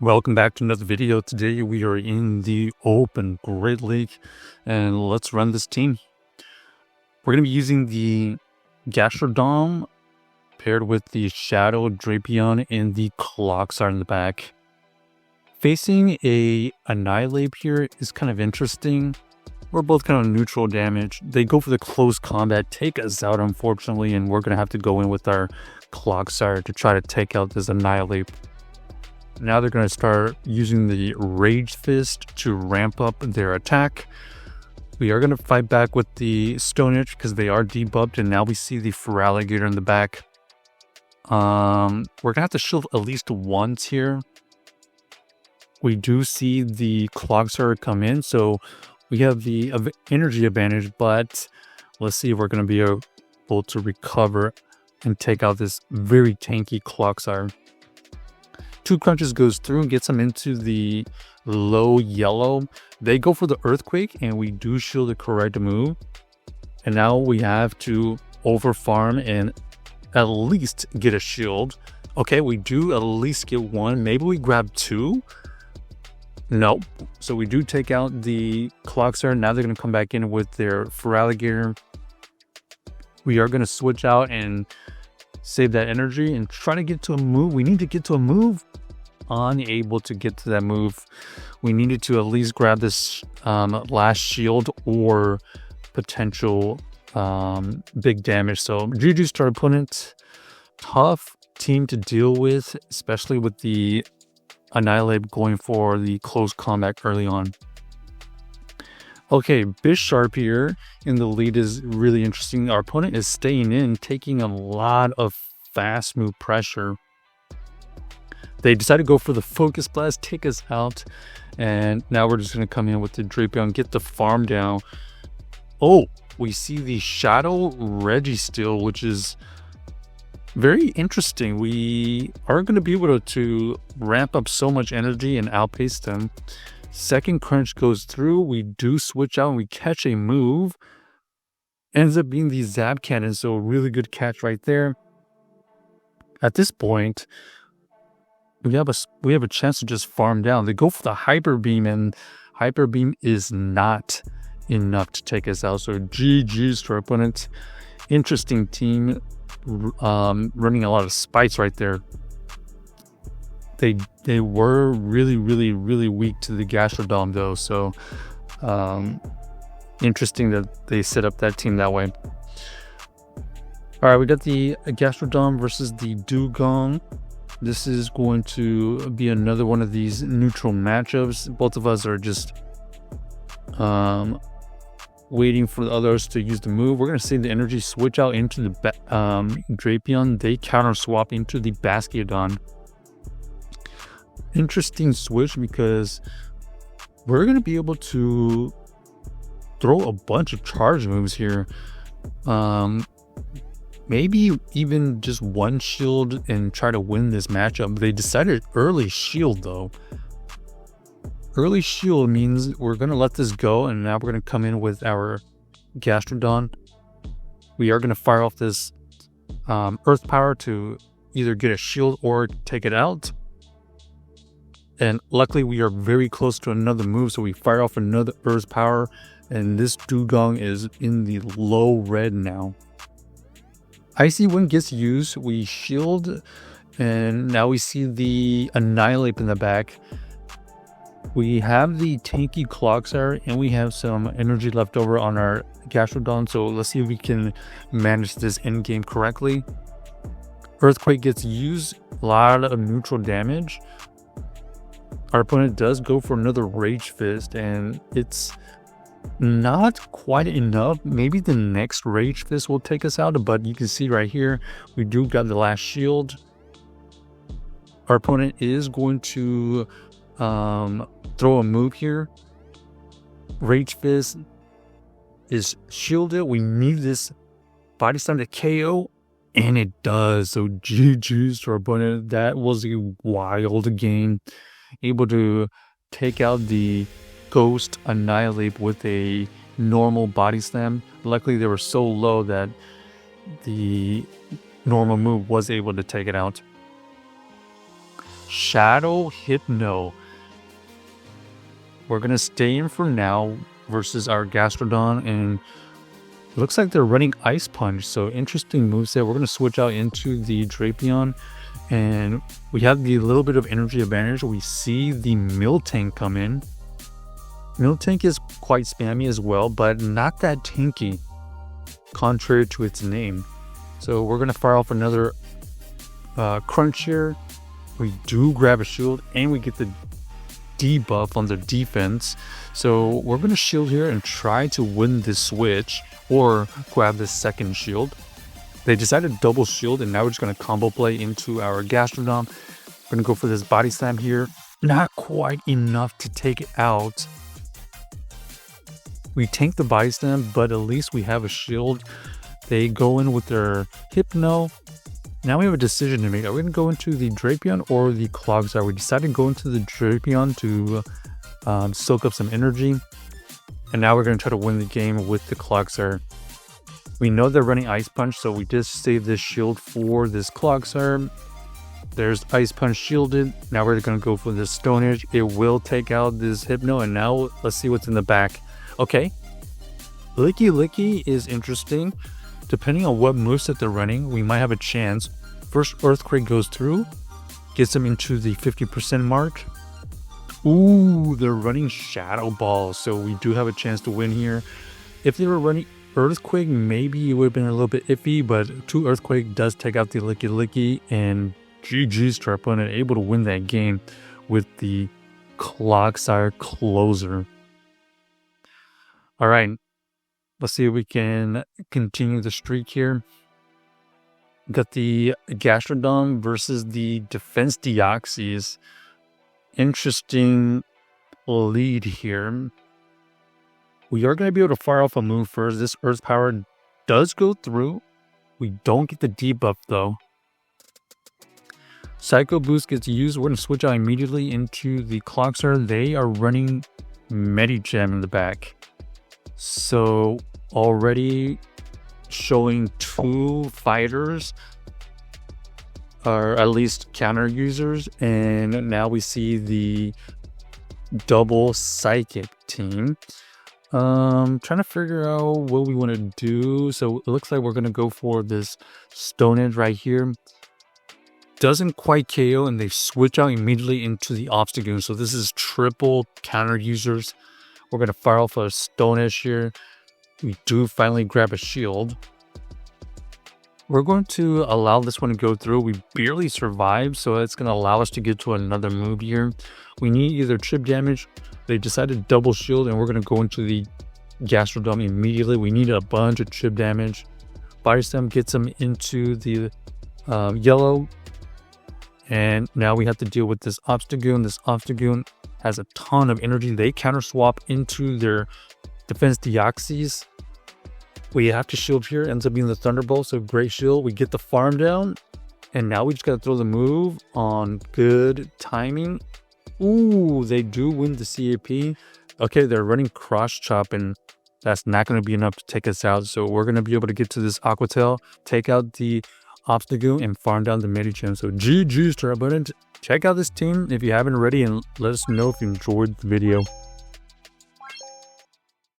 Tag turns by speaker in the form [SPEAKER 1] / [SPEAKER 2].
[SPEAKER 1] Welcome back to another video. Today we are in the open Great Lake and let's run this team. We're going to be using the Gastrodon paired with the Shadow Drapion and the Clodsire in the back. Facing a Annihilate here is kind of interesting. We're both kind of neutral damage. They go for the close combat, take us out unfortunately, and we're going to have to go in with our Clodsire to try to take out this Annihilate. Now they're going to start using the Rage Fist to ramp up their attack. We are going to fight back with the Stone Edge because they are debuffed, and now we see the Feraligatr in the back. We're going to have to shield at least once here. We do see the Clodsire come in, so we have the energy advantage, but let's see if we're going to be able to recover and take out this very tanky Clodsire. 2 crunches goes through and gets them into the low yellow. They go for the Earthquake, and we do shield the correct move. And now we have to over farm and at least get a shield. Okay, we do at least get one. Maybe we grab 2. Nope. So we do take out the Clodsire. Now they're going to come back in with their Feraligatr. We are going to switch out and save that energy and try to get to a move. We need to get to a move. Unable to get to that move. We needed to at least grab this last shield or potential big damage. So GG's to our opponent. Tough team to deal with, especially with the Annihilate going for the close combat early on. Okay, Bisharp here in the lead is really interesting. Our opponent is staying in, taking a lot of fast move pressure. They decided to go for the Focus Blast, take us out, and now we're just going to come in with the Drapion, get the farm down. Oh, we see the Shadow Registeel, which is very interesting. We are going to be able to ramp up so much energy and outpace them. Second crunch goes through. We do switch out and we catch a move. Ends up being the Zap Cannon, so a really good catch right there. At this point, we have a chance to just farm down. They go for the Hyper Beam, and Hyper Beam is not enough to take us out. So GG's to our opponent. Interesting team, running a lot of spites right there. They were really weak to the Gastrodon though, so interesting that they set up that team that way. All right, we got the Gastrodon versus the Dugong. This is going to be another one of these neutral matchups. Both of us are just waiting for the others to use the move. We're going to save the energy, switch out into the Drapion. They counter swap into the Bastiodon. Interesting switch because we're going to be able to throw a bunch of charge moves here. Maybe even just one shield and try to win this matchup. They decided early shield though. Early shield means we're going to let this go, and now we're going to come in with our Gastrodon. We are going to fire off this Earth Power to either get a shield or take it out. And luckily we are very close to another move, so we fire off another Earth Power, and this Dugong is in the low red now. Icy Wind gets used, we shield, and now we see the Annihilate in the back. We have the tanky Clodsire, and we have some energy left over on our Gastrodon, so let's see if we can manage this end game correctly. Earthquake gets used, a lot of neutral damage. Our opponent does go for another Rage Fist, and it's not quite enough. Maybe the next Rage Fist will take us out, but you can see right here, we do got the last shield. Our opponent is going to throw a move here. Rage Fist is shielded. We need this Body Slam to KO, and it does. So GG's to our opponent. That was a wild game. Able to take out the Ghost Annihilate with a normal Body Slam. Luckily they were so low that the normal move was able to take it out. Shadow Hypno. We're going to stay in for now versus our Gastrodon, and it looks like they're running Ice Punch, so interesting moveset. We're going to switch out into the Drapion, and we have the little bit of energy advantage. We see the Miltank come in. Miltank is quite spammy as well, but not that tanky, contrary to its name. So we're going to fire off another Crunch here. We do grab a shield, and we get the debuff on the defense. So we're going to shield here and try to win this switch or grab this second shield. They decided to double shield, and now we're just going to combo play into our Gastrodon. We're going to go for this body slam here. Not quite enough to take it out. We tank the body slam, but at least we have a shield. They go in with their Hypno. Now we have a decision to make. Are we going to go into the Drapion or the Clodsire? We decided to go into the Drapion to soak up some energy. And now we're going to try to win the game with the Clodsire. We know they're running Ice Punch, so we just saved this shield for this Clodsire. There's Ice Punch shielded. Now we're going to go for this Stone Edge. It will take out this Hypno, and now let's see what's in the back. Okay. Licky Licky is interesting. Depending on what moveset they're running, we might have a chance. First Earthquake goes through, gets them into the 50% mark. Ooh, they're running Shadow Ball, so we do have a chance to win here. If they were running Earthquake, maybe it would have been a little bit iffy, but 2 Earthquake does take out the Licky Licky, and GG's to our opponent, able to win that game with the Clodsire closer. All right. Let's see if we can continue the streak here. Got the Gastrodon versus the Defense Deoxys. Interesting lead here. We are going to be able to fire off a move first. This Earth Power does go through. We don't get the debuff though. Psycho Boost gets used. We're going to switch out immediately into the Clodsire. They are running Medicham in the back. So already showing 2 fighters, or at least counter users, and now we see the double psychic team. Trying to figure out what we want to do. So it looks like we're going to go for this Stone Edge right here. Doesn't quite KO, and they switch out immediately into the Obstagoon. So this is triple counter users. We're going to fire off a Stone Edge here. We do finally grab a shield. We're going to allow this one to go through. We barely survived, so it's going to allow us to get to another move here. We need either chip damage. They decided to double shield, and we're going to go into the Gastrodon immediately. We need a bunch of chip damage. Body Slam gets them into the yellow. And now we have to deal with this Obstagoon. This Obstagoon has a ton of energy. They counter swap into their Defense Deoxys. We have to shield here. Ends up being the Thunderbolt. So great shield. We get the farm down. And now we just got to throw the move on good timing. Ooh, they do win the CAP. Okay, they're running Cross Chop, and that's not going to be enough to take us out. So we're going to be able to get to this Aqua Tail, take out the Obstagoon, and farm down the Medicham. So GG's to our opponent. Check out this team if you haven't already, and let us know if you enjoyed the video.